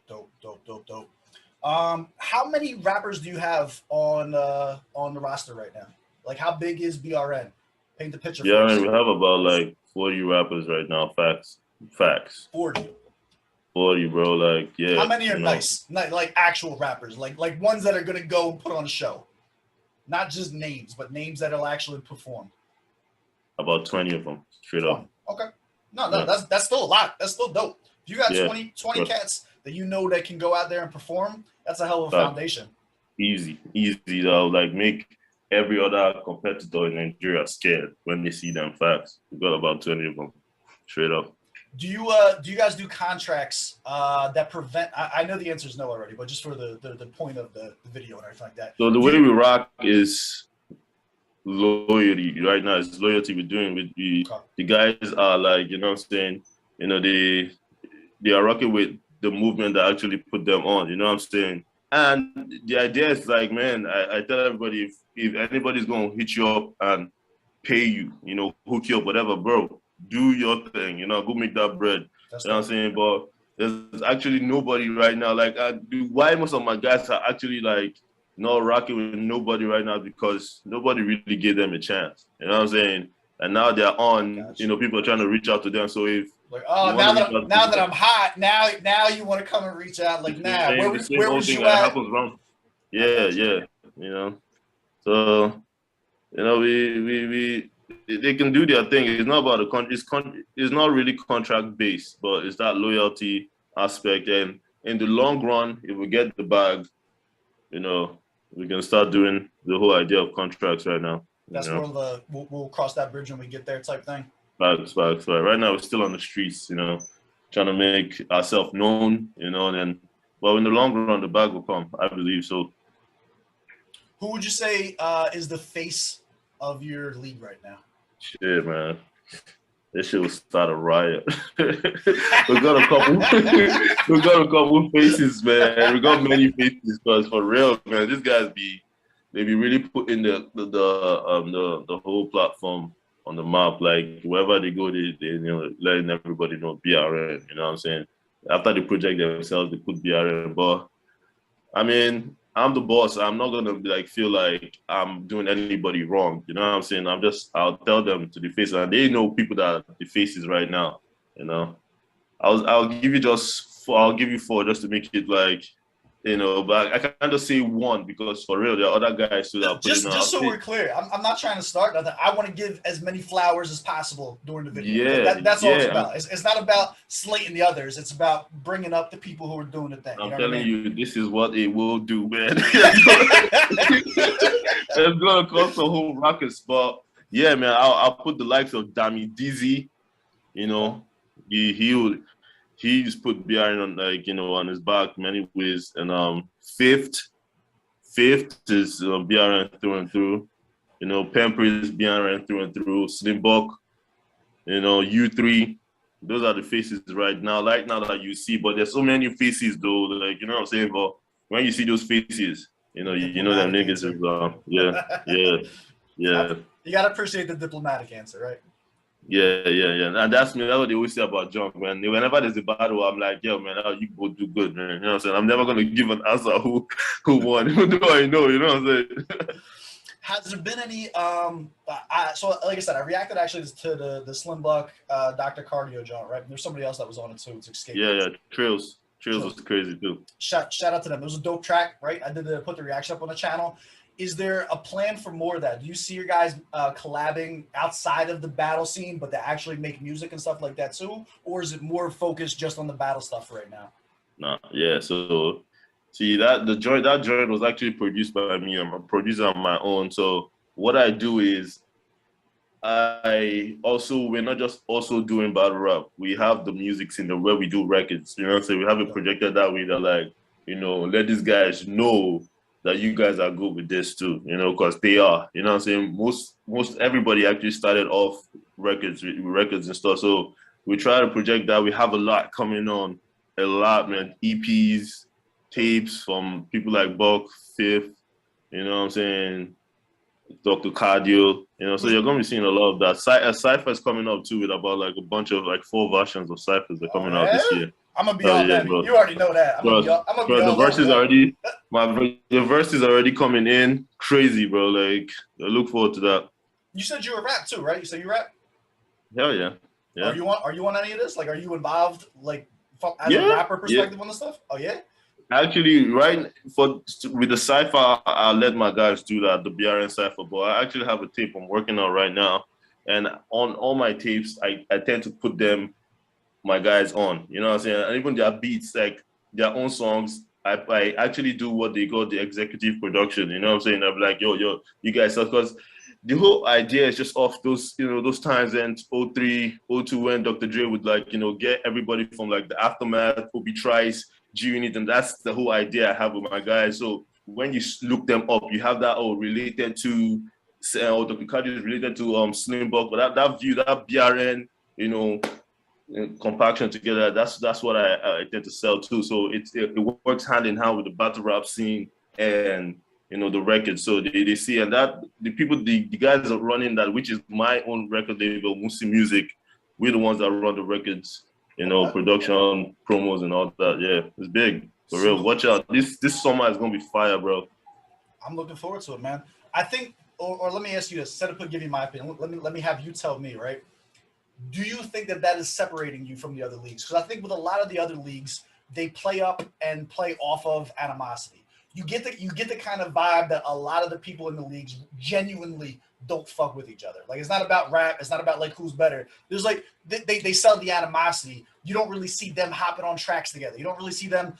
Dope. How many rappers do you have on the roster right now? Like, how big is BRN? Paint the picture for us. We have about like 40 rappers right now. Facts. 40. 40, bro. Like, yeah. How many are nice? Like actual rappers, like ones that are gonna go and put on a show, not just names, but names that'll actually perform. About 20 of them, straight 20. Up. Okay. No, yeah. That's still a lot. That's still dope. If you got 20 cats that you know that can go out there and perform, that's a hell of a foundation. Easy though. Like, make every other competitor in Nigeria scared when they see them. Facts. We got about 20 of them, straight up. Do you guys do contracts that prevent? I know the answer is no already, but just for the point of the video and everything like that. So the way we rock is loyalty. Right now, it's loyalty we're doing with the guys are like, you know what I'm saying, you know, they are rocking with the movement that actually put them on, you know what I'm saying? And the idea is like, man, I tell everybody, if anybody's going to hit you up and pay you, you know, hook you up, whatever, bro, do your thing, you know, go make that bread. You know what I'm saying? But there's actually nobody right now. Like, why most of my guys are actually like not rocking with nobody right now, because nobody really gave them a chance. You know what I'm saying? And now they're on, you know, people are trying to reach out to them. So if like, oh, now that I'm hot, now you want to come and reach out, like, nah, where was you at? Happens wrong. Yeah, you know. So, you know, they can do their thing. It's not about the country. It's not really contract based, but it's that loyalty aspect. And in the long run, if we get the bag, you know, we can start doing the whole idea of contracts right now. That's where we'll cross that bridge when we get there, type thing. Facts. Right now, we're still on the streets, you know, trying to make ourselves known, you know, and then, well, in the long run, the bag will come. I believe so. Who would you say is the face of your league right now? Shit, man. This shit will start a riot. we got a couple faces, man. We got many faces, but for real, man, these guys they be really putting the whole platform on the map. Like, wherever they go, they you know, letting everybody know BRN. You know what I'm saying? After the project themselves, they put BRN. But I mean, I'm the boss. I'm not gonna like feel like I'm doing anybody wrong. You know what I'm saying? I'll tell them to the face, and they know people that are the faces right now. You know, I'll give you 4 just to make it like You know, but I can't just say one because for real, there are other guys too that are putting Just out. so we're clear, I'm not trying to start nothing. I want to give as many flowers as possible during the video. Like Yeah, that's all it's yeah. about. It's not about slating the others. It's about bringing up the people who are doing the thing. You I'm know telling what I mean? you, this is what it will do, man. It's gonna cause a whole ruckus, but yeah, man, I'll put the likes of Dami Dizzy. You Okay. know, he's put BRN on like on his back many ways, and fifth is BRN through and through. You know, Pamper is BRN through and through. Slimbuck, U3. Those are the faces right now that you see, but there's so many faces though, like you know what I'm saying. But when you see those faces, you know them Diplomatic niggas answer. is yeah, yeah. You gotta appreciate the diplomatic answer, right? Yeah. And that's me. That's what they always say about Jung, man. Whenever there's a battle, I'm like, yo, man, you go do good, man. You know what I'm saying? I'm never gonna give an answer who won, even though I know, you know what I'm saying? Has there been any so like I said, I reacted actually to the Slim Buck Dr. Cardio joint, right? There's somebody else that was on it too. It's escape. Yeah. Trails was crazy too. Shout out to them. It was a dope track, right? I did put the reaction up on the channel. Is there a plan for more of that? Do you see your guys collabing outside of the battle scene, but they actually make music and stuff like that too? Or is it more focused just on the battle stuff right now? Nah, yeah. So see that joint was actually produced by me. I'm a producer on my own. So what I do is we're not just also doing battle rap. We have the music scene where we do records. You know what I'm saying? We have it projected that way that like, let these guys know that you guys are good with this too, because they are. You know what I'm saying? Most everybody actually started off records with records and stuff. So we try to project that. We have a lot coming on. A lot, man. EPs, tapes from people like Buck, Fifth, you know what I'm saying? Dr. Cardio, so you're going to be seeing a lot of that. Cypher's coming up too with about like a bunch of like 4 versions of Cyphers that are coming out this year. I'm gonna be Oh all yeah, that. bro. You already know that. I'm gonna be the verses already, the verses already coming in crazy, bro. Like, I look forward to that. You said you were rap too, right? You said you rap. Hell yeah, yeah. Are you on any of this? Like, are you involved, like, as a rapper perspective on this stuff? Oh yeah. Actually, with the cipher, I let my guys do that, the BRN cipher. But I actually have a tape I'm working on right now, and on all my tapes, I tend to put my guys on. You know what I'm saying? And even their beats, like their own songs, I actually do what they call the executive production. You know what I'm saying? I'm like, yo, you guys, because the whole idea is just off those, those times in 03, 02 when Dr. Dre would like, get everybody from like the Aftermath, Obi Trice, G-Unit, and that's the whole idea I have with my guys. So when you look them up, you have that related to Dr. Cardio is related to Slim Buck, but that view, that BRN, compaction together, that's what I tend to sell too. So it works hand in hand with the battle rap scene and the record. So they see, and that the guys are running that, which is my own record label, Musi Music. We're the ones that run the records. Production, promos, and all that. Yeah, it's big for real. Watch out! This summer is gonna be fire, bro. I'm looking forward to it, man. I think, or let me ask you this: instead of give you my opinion, let me have you tell me, right? Do you think that is separating you from the other leagues? Because I think with a lot of the other leagues, they play up and play off of animosity. You get the kind of vibe that a lot of the people in the leagues genuinely don't fuck with each other. Like, it's not about rap. It's not about like who's better. There's like they sell the animosity. You don't really see them hopping on tracks together. You don't really see them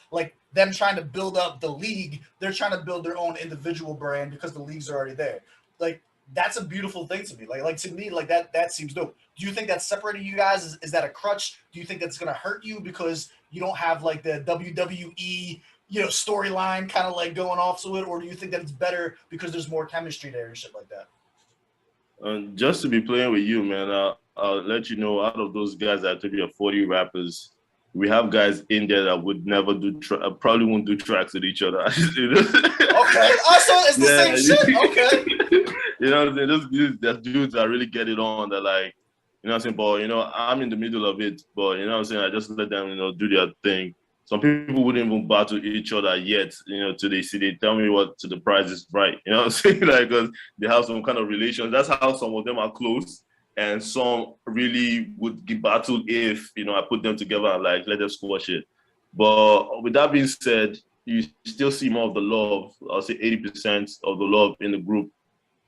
trying to build up the league. They're trying to build their own individual brand because the leagues are already there. Like, that's a beautiful thing to me. Like to me, like that seems dope. Do you think that's separating you guys? Is that a crutch? Do you think that's gonna hurt you because you don't have like the WWE storyline kind of like going off to it, or do you think that it's better because there's more chemistry there and shit like that? Just to be playing with you, man, I'll let you know, out of those guys that told you are 40 rappers, we have guys in there that would never probably won't do tracks with each other. Okay, also it's the same shit. Okay. There's dudes that really get it on, that like, what I'm saying, but I'm in the middle of it, but what I'm saying, I just let them, do their thing. Some people wouldn't even battle each other yet, till they tell me what to the price is right. You know what I'm saying? Like, because they have some kind of relation. That's how some of them are close. And some really would get battled if, I put them together and like let them squash it. But with that being said, you still see more of the love. I'll say 80% of the love in the group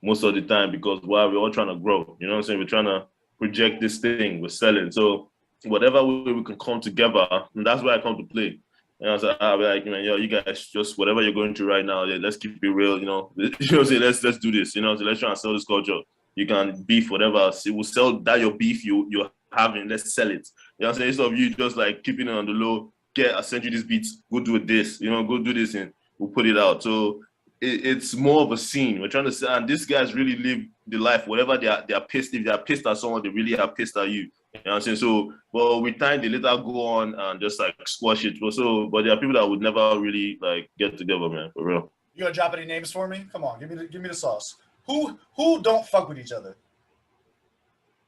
most of the time because while we're all trying to grow, you know what I'm saying? We're trying to project this thing, we're selling. So whatever way we can come together, and that's where I come to play. And I was like, I'll be like, man, yo, you guys just whatever you're going through right now, yeah, let's keep it real, you know. You know what I'm saying? Let's do this, you know. So let's try and sell this culture. You can beef whatever. It will sell that your beef you're having, let's sell it. You know what I'm saying? Instead of you just like keeping it on the low, I send you this beat, go do this, you know, go do this and we'll put it out. So it's more of a scene. We're trying to say, and these guys really live the life. Whatever they are pissed. If they are pissed at someone, they really are pissed at you. You know what I'm saying? So, well, with time, they later go on and just like squash it. But there are people that would never really like get together, man, for real. You gonna drop any names for me? Come on, give me the sauce. Who don't fuck with each other?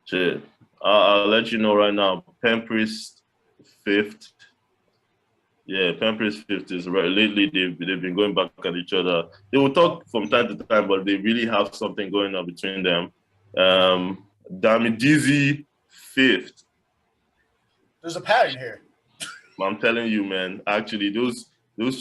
Shit. I'll let you know right now. Pemprist, Fifth. Yeah, Pemprist Fifth is right. Lately, they've been going back at each other. They will talk from time to time, but they really have something going on between them. Damidizi Fifth. There's a pattern here. I'm telling you, man. Actually, those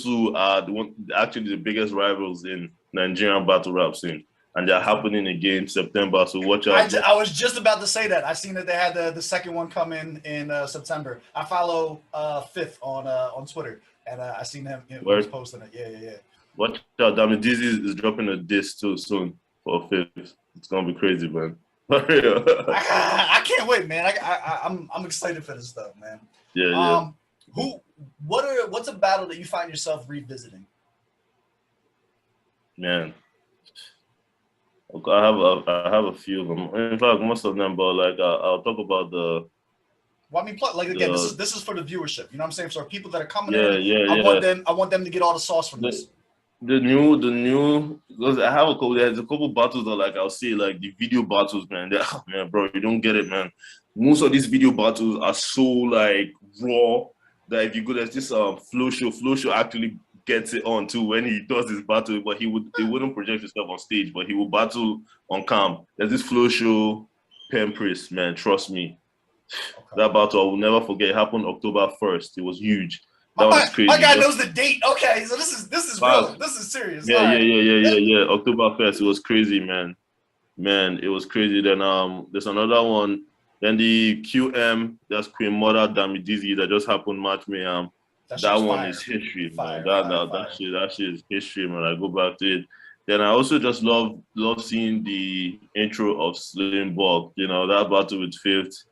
two are the biggest rivals in Nigerian battle rap scene, and they're happening again September. So watch out. I was just about to say that. I seen that they had the second one come in September. I follow Fifth on Twitter, and I seen him. He was posting it. Yeah. Watch out. Damidizi is dropping a disc too soon for Fifth. It's gonna be crazy, man. I can't wait, man. I'm excited for this stuff, man. Yeah. What's a battle that you find yourself revisiting? Man, I have a few of them. In fact, most of them, but like I'll talk about the. Well, I mean, like again, this is for the viewership. You know what I'm saying? For people that are coming in. I want them to get all the sauce from this. The new because I have there's a couple battles that like I'll see like the video battles, man. Man, bro, you don't get it, man. Most of these video battles are so like raw that if you go, there's this flow show actually gets it on too when he does his battle, but he wouldn't project himself on stage, but he will battle on cam. There's this flow show, Pemprist, man, trust me. Okay. That battle I will never forget. It happened October 1st. It was huge. That was crazy. My guy knows the date. Okay, so this is real. This is serious. Yeah. October 1st. It was crazy, man. Man, it was crazy. Then there's another one. Then the QM, that's Queen Mother Damidizi that just happened March May. That one is history, man. That shit is history, man. I go back to it. Then I also just love seeing the intro of Slim Bug. You know, that battle with Fifth.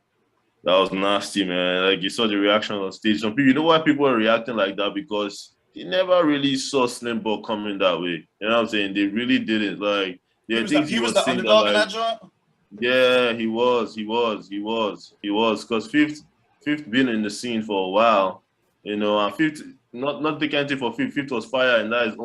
That was nasty, man. Like you saw the reaction on stage. Some people, you know why people are reacting like that? Because they never really saw Slim Bug coming that way. You know what I'm saying? They really didn't. Like he was the underdog in that joint. Yeah, he was. Because Fifth been in the scene for a while, you know, and Fifth not taking anything for Fifth. Fifth was fire in his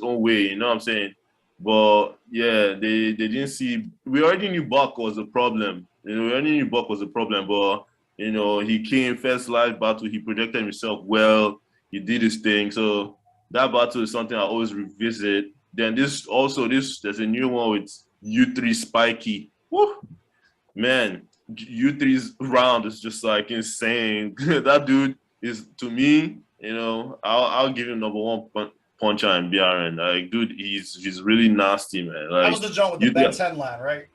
own way, you know what I'm saying? But yeah, they didn't see. We already knew Buck was a problem. You know, we already knew Buck was a problem, but you know, he came first live battle. He projected himself well. He did his thing. So that battle is something I always revisit. Then there's a new one with U3 Spiky. Woo! Man, U3's round is just like insane. That dude is, to me, you know, I'll give him number one puncher in BRN. Like, dude, he's really nasty, man. Like, that was the joint with the Ben 10 line, right?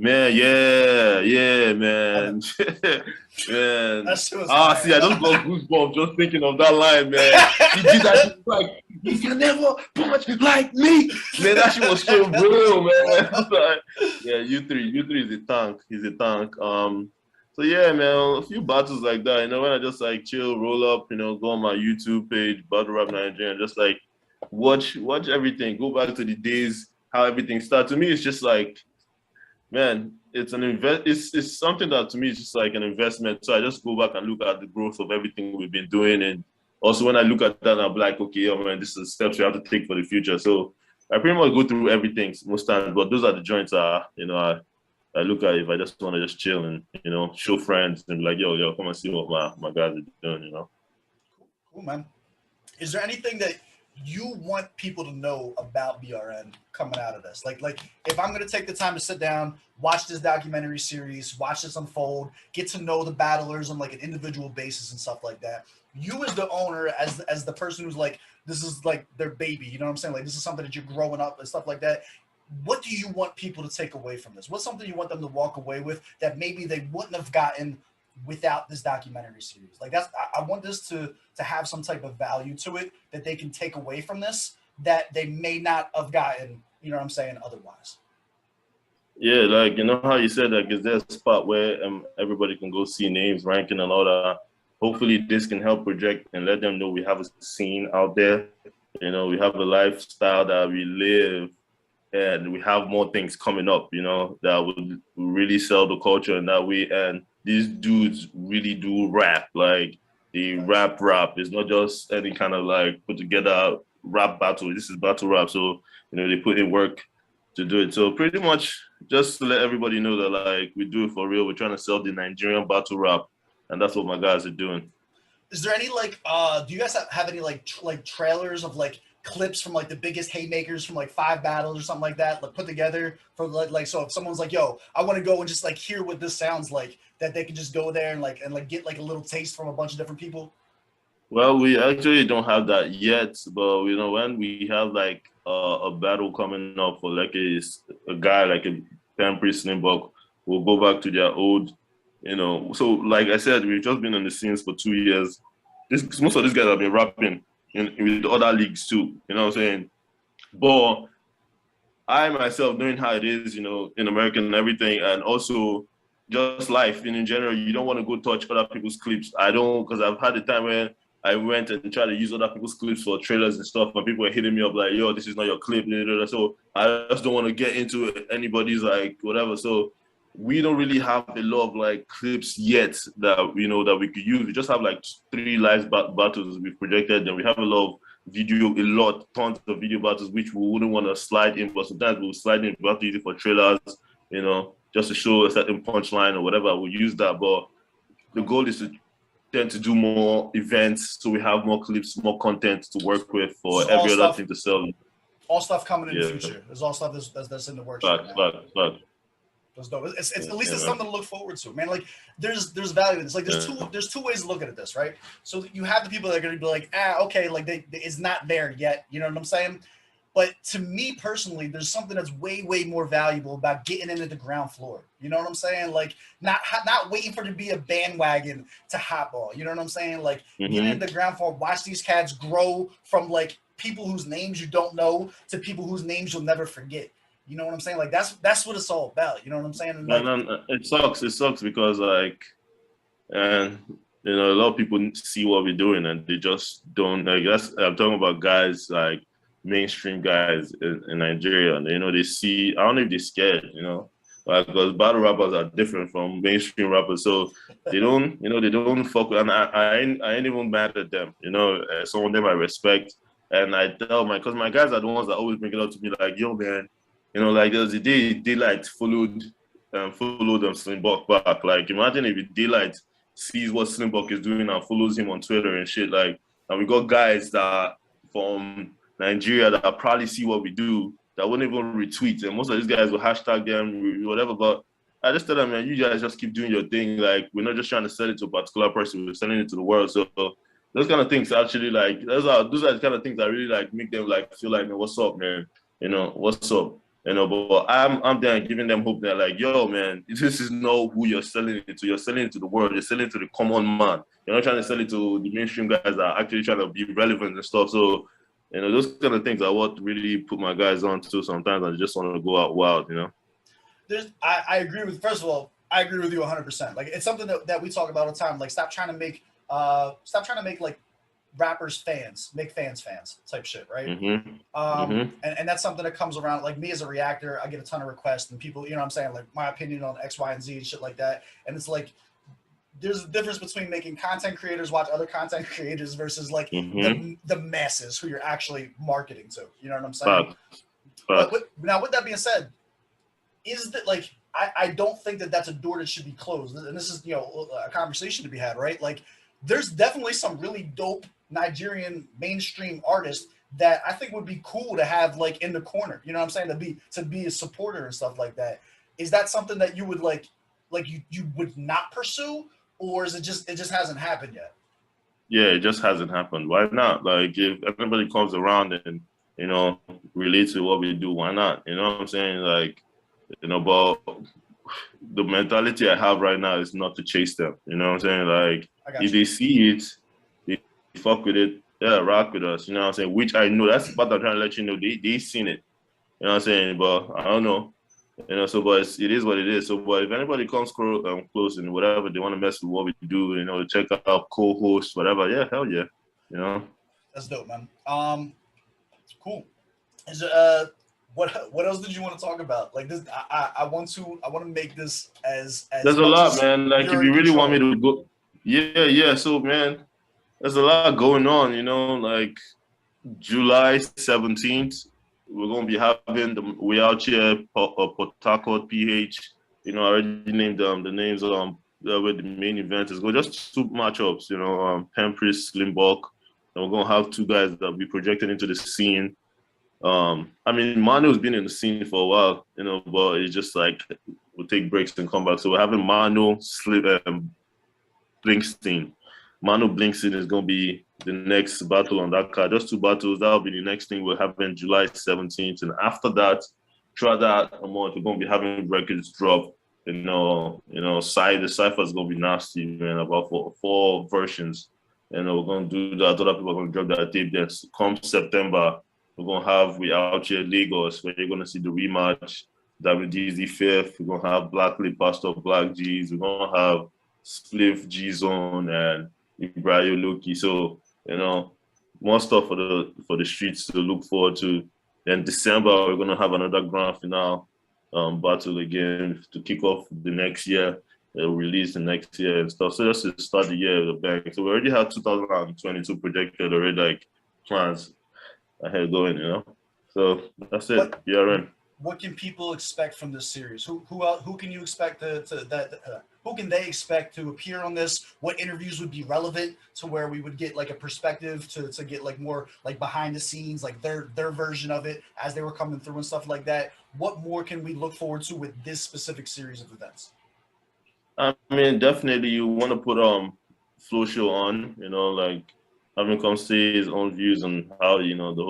Man, yeah, man. Man. That shit was see, I just got goosebumps just thinking of that line, man. He did that shit like, you can never punch like me. Man, that shit was so real, man. Like, yeah, U3 is a tank. He's a tank. So yeah, man, a few battles like that, you know, when I just like chill, roll up, you know, go on my YouTube page, Battle Rap Nigeria, and just like watch everything, go back to the days, how everything started. To me, it's just like, man, it's something that to me is just like an investment. So I just go back and look at the growth of everything we've been doing. And also when I look at that, I'm like, okay, oh man, this is steps we have to take for the future. So I pretty much go through everything most times, but those are the joints you know, I look at if I just want to just chill and, you know, show friends and be like, yo, come and see what my guys are doing, you know. Cool, man. Is there anything that you want people to know about BRN coming out of this? Like if I'm gonna take the time to sit down, watch this documentary series, watch this unfold, get to know the battlers on like an individual basis and stuff like that. You as the owner, as the person who's like, this is like their baby, you know what I'm saying? Like this is something that you're growing up and stuff like that. What do you want people to take away from this? What's something you want them to walk away with that maybe they wouldn't have gotten without this documentary series? Like that's I want this to have some type of value to it that they can take away from this that they may not have gotten, you know what I'm saying, otherwise. Yeah, like you know how you said, like, is there a spot where everybody can go see names, ranking, and all that? Hopefully, this can help project and let them know we have a scene out there. You know, we have a lifestyle that we live, and we have more things coming up. You know, that would really sell the culture in that way. And these dudes really do rap, like they rap. It's not just any kind of like put together rap battle. This is battle rap, so you know they put in work to do it. So pretty much just to let everybody know that like we do it for real. We're trying to sell the Nigerian battle rap, and that's what my guys are doing. Is there any like do you guys have any like like trailers of like clips from like the biggest haymakers from like 5 battles or something like that, like put together for like so if someone's like, yo, I want to go and just like hear what this sounds like, that they can just go there and like get like a little taste from a bunch of different people? Well, we actually don't have that yet, but you know when we have like a battle coming up for like a guy like a Temporary Slimbok, we'll go back to their old, you know. So like I said, we've just been in the scenes for 2 years. This most of these guys have been rapping in with other leagues too. You know what I'm saying? But I myself, knowing how it is, you know, in America and everything, and also just life in general, you don't want to go touch other people's clips. I don't, because I've had a time where I went and tried to use other people's clips for trailers and stuff, and people were hitting me up like, "Yo, this is not your clip." So I just don't want to get into anybody's like whatever. So we don't really have a lot of like clips yet that you know that we could use. We just have like 3 live battles we've projected, and we have a lot of tons of video battles which we wouldn't want to slide in, but sometimes we'll slide in battle easy for trailers, you know, just to show a certain punchline or whatever. We'll use that, but the goal is to tend to do more events so we have more clips, more content to work with for every other thing to sell. All stuff coming in the future. There's all stuff that's in the works right now. That's dope. It's at least it's something to look forward to, man. Like there's value in this. Like there's two ways to look at this, right? So you have the people that are gonna be like, okay, like it's not there yet. You know what I'm saying? But to me personally, there's something that's way more valuable about getting into the ground floor. You know what I'm saying? Like not waiting for it to be a bandwagon to hotball. You know what I'm saying? Like getting into the ground floor, watch these cats grow from like people whose names you don't know to people whose names you'll never forget. You know what I'm saying? Like that's what it's all about. You know what I'm saying? And like, no, it sucks. It sucks because like, and you know, a lot of people see what we're doing and they just don't like. I'm talking about guys like mainstream guys in Nigeria, and you know they see. I don't know if they're scared, you know, like because battle rappers are different from mainstream rappers, so they don't, you know, they don't fuck with. And I ain't even mad at them, you know. Some of them I respect, and I tell because my guys are the ones that always bring it up to me like, yo, man. You know, like there was a day Daylight followed them Slimbok back. Like imagine if Daylight sees what Slimbok is doing and follows him on Twitter and shit. Like, and we got guys that from Nigeria that probably see what we do that wouldn't even retweet. And most of these guys will hashtag them, whatever. But I just tell them, man, you guys just keep doing your thing. Like, we're not just trying to sell it to a particular person, we're selling it to the world. So those kind of things actually like those are the kind of things that really like make them like feel like, man, what's up, man? You know, what's up? You know, but I'm there giving them hope that like, yo, man, this is not who you're selling it to. You're selling it to the world. You're selling it to the common man. You're not trying to sell it to the mainstream guys that are actually trying to be relevant and stuff. So, you know, those kind of things are what really put my guys on to sometimes. I just want to go out wild, you know. I agree with. First of all, I agree with you 100%. Like it's something that we talk about all the time. Like stop trying to make like rappers make fans type shit, right? And that's something that comes around. Like me as a reactor, I get a ton of requests and people, you know what I'm saying, like my opinion on X, Y, and Z and shit like that. And it's like there's a difference between making content creators watch other content creators versus like the masses who you're actually marketing to. You know what I'm saying? But now with that being said, is that like I don't think that that's a door that should be closed. And this is, you know, a conversation to be had, right? Like there's definitely some really dope Nigerian mainstream artist that I think would be cool to have like in the corner. You know what I'm saying? To be a supporter and stuff like that. Is that something that you would like you would not pursue, or is it just hasn't happened yet? Yeah, it just hasn't happened. Why not? Like, if anybody comes around and, you know, relates to what we do, why not? You know what I'm saying? Like, you know, but the mentality I have right now is not to chase them. You know what I'm saying? Like, I got if you. they see it, they fuck with it, yeah, rock with us. You know what I'm saying? Which I know, that's what I'm trying to let you know. They seen it. You know what I'm saying? But I don't know. You know, so but it is what it is. So, but if anybody comes close and whatever they want to mess with what we do, you know, check out co-hosts, whatever. Yeah, hell yeah. You know, That's dope, man. Cool. Is what else did you want to talk about? Like this, I want to make this as there's a much lot, as man. Like if you're in you really want me control. to go, yeah, yeah. So, man, there's a lot going on. You know, like July 17th, we're gonna be having we out here Port Harcourt PH. You know, I already named the names where the main event is going. Just two matchups. You know, Pempris, Slimbok. And we're gonna have two guys that will be projected into the scene. I mean, Manu's been in the scene for a while, you know, but it's just like we'll take breaks and come back. So we're having Manu, Slip, and Blinkstein. Manu Blinkstein is going to be the next battle on that card. Just two battles. That'll be the next thing we're having July 17th. And after that, throughout that month, we're going to be having records drop. The cipher is going to be nasty, man. About four versions. You know, we're going to do that. Other people are going to drop that tape. Then come September, we out here Lagos, where you're going to see the rematch. WDZ 5th. We're going to have Black Lip Pastor Black G's. We're going to have Spliff, G Zone, and Ibrahim Loki. So, you know, more stuff for the streets to look forward to. Then December we're gonna have another grand finale battle again to kick off the next year. They'll release the next year and stuff. So just to start the year with a bang. So we already have 2022 projected already, like plans ahead going, you know. So that's it. What BRN. what can people expect from this series? Who can you expect who can they expect to appear on this? What interviews would be relevant to where we would get like a perspective to get like more like behind the scenes, like their version of it as they were coming through and stuff like that. What more can we look forward to with this specific series of events? I mean, definitely you want to put Flow Show on, you know, like having come say his own views on how, you know, the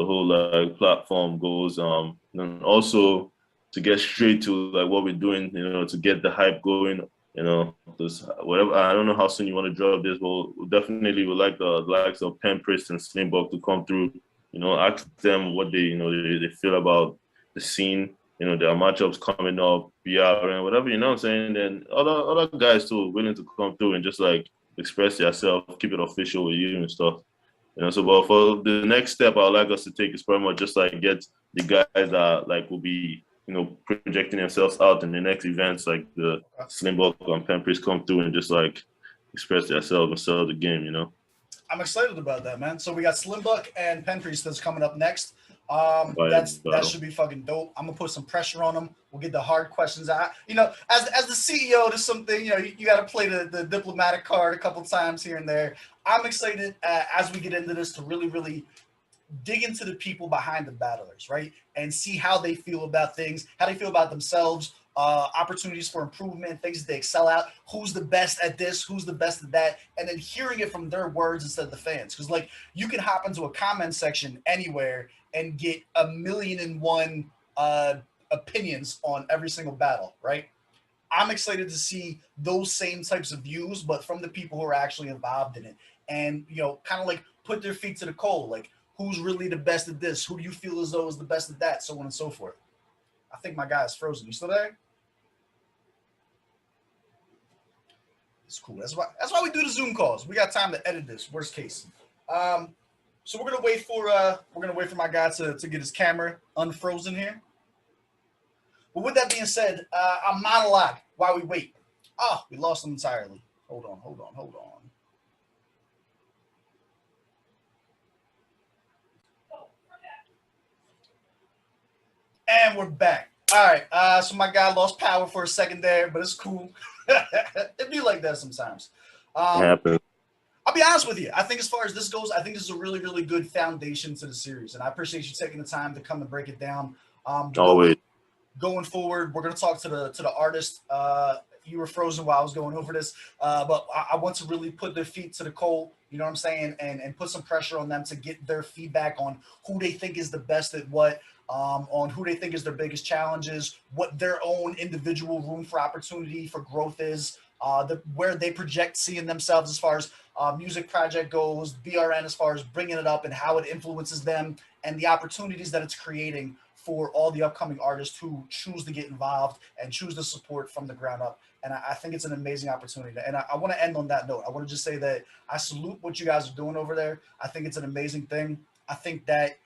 whole platform goes. And also to get straight to like what we're doing, you know, to get the hype going, you know, this whatever. I don't know how soon you want to drop this, but we definitely would like the likes of Pemprist and Slimbok to come through, you know, ask them what they feel about the scene, you know, their matchups coming up, BR and whatever, you know what I'm saying? And other guys too willing to come through and just like express yourself, keep it official with you and stuff. You know, so but for the next step I would like us to take is pretty much just like get the guys that like will be, you know, projecting themselves out in the next events like the Slimbok and Pempris come through and just like express themselves and sell the game, you know. I'm excited about that, man. So we got Slimbuck and Penpriest that's coming up next. Fire That battle. should be fucking dope. I'm gonna put some pressure on them. We'll get the hard questions out. You know, as the CEO, there's something you got to play the diplomatic card a couple times here and there. I'm excited as we get into this to really dig into the people behind the battlers, right? And see how they feel about things, how they feel about themselves, opportunities for improvement, things that they excel at, who's the best at this, who's the best at that, and then hearing it from their words instead of the fans. Because like you can hop into a comment section anywhere and get a million and one opinions on every single battle, right? I'm excited to see those same types of views, but from the people who are actually involved in it, and kind of like put their feet to the coal, like who's really the best at this, who do you feel as though is the best at that, so on and so forth. I think my guy is frozen. You still there? It's cool. That's why we do the Zoom calls. We got time to edit this. Worst case. So we're gonna wait for my guy to get his camera unfrozen here. But with that being said, a monologue while we wait. Oh, we lost him entirely. Hold on. And we're back. All right. So my guy lost power for a second there, but it's cool. It'd be like that sometimes. It Um, happens. I'll be honest with you. I think as far as this goes, I think this is a really, really good foundation to the series, and I appreciate you taking the time to come and break it down. Always. Going forward, we're going to talk to the artist. You were frozen while I was going over this, but I want to really put their feet to the coal. You know what I'm saying, and put some pressure on them to get their feedback on who they think is the best at what, on who they think is their biggest challenges, what their own individual room for opportunity for growth is, where they project seeing themselves as far as music project goes, BRN as far as bringing it up and how it influences them, and the opportunities that it's creating for all the upcoming artists who choose to get involved and choose to support from the ground up. And I think it's an amazing opportunity. And I want to end on that note. I want to just say that I salute what you guys are doing over there. I think it's an amazing thing. I think that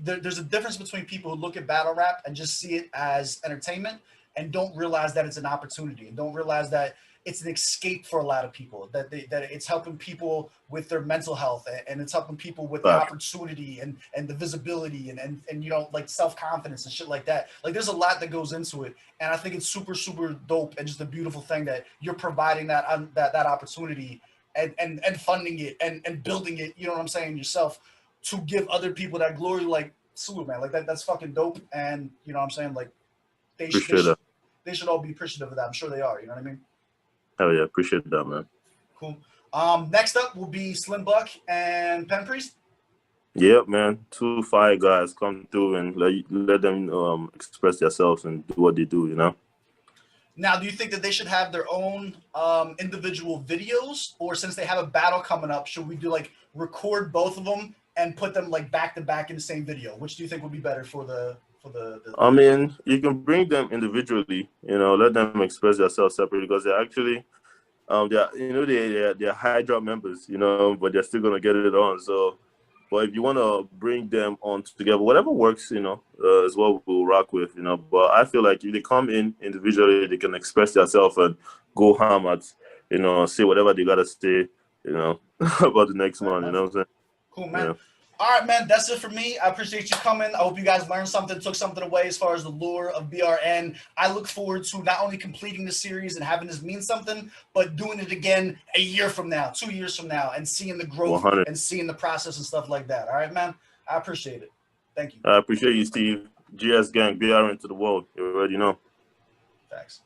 there's a difference between people who look at battle rap and just see it as entertainment and don't realize that it's an opportunity and don't realize that it's an escape for a lot of people, that it's helping people with their mental health, and it's helping people with the opportunity and the visibility and you know, like self-confidence and shit like that. Like there's a lot that goes into it, and I think it's super, super dope and just a beautiful thing that you're providing that opportunity and funding it and building it, you know what I'm saying, yourself, to give other people that glory. Like, salute, man. Like that's fucking dope. And you know what I'm saying, like they should all be appreciative of that. I'm sure they are, you know what I mean? Hell yeah, appreciate that, man. Cool. Next up will be Slim Buck and Pen Priest. Yep, man. 2 fire guys come through and let them express themselves and do what they do, you know? Now, do you think that they should have their own individual videos, or since they have a battle coming up, should we do like record both of them and put them like back to back in the same video? Which do you think would be better for the I mean, you can bring them individually, you know, let them express themselves separately, because they're actually they're Hydra members, you know, but they're still gonna get it on. So, but if you want to bring them on together, whatever works, you know, is what we'll rock with, you know. But I feel like if they come in individually, they can express themselves and go ham at, you know, say whatever they gotta say, you know, about the next one. You know what I'm saying? Cool, man. Yeah. All right, man, that's it for me. I appreciate you coming. I hope you guys learned something, took something away as far as the lure of BRN. I look forward to not only completing the series and having this mean something, but doing it again a year from now, 2 years from now, and seeing the growth 100. and seeing the process and stuff like that. All right, man? I appreciate it. Thank you. I appreciate you, Steve. GS Gang, BRN to the world. You already know. Thanks.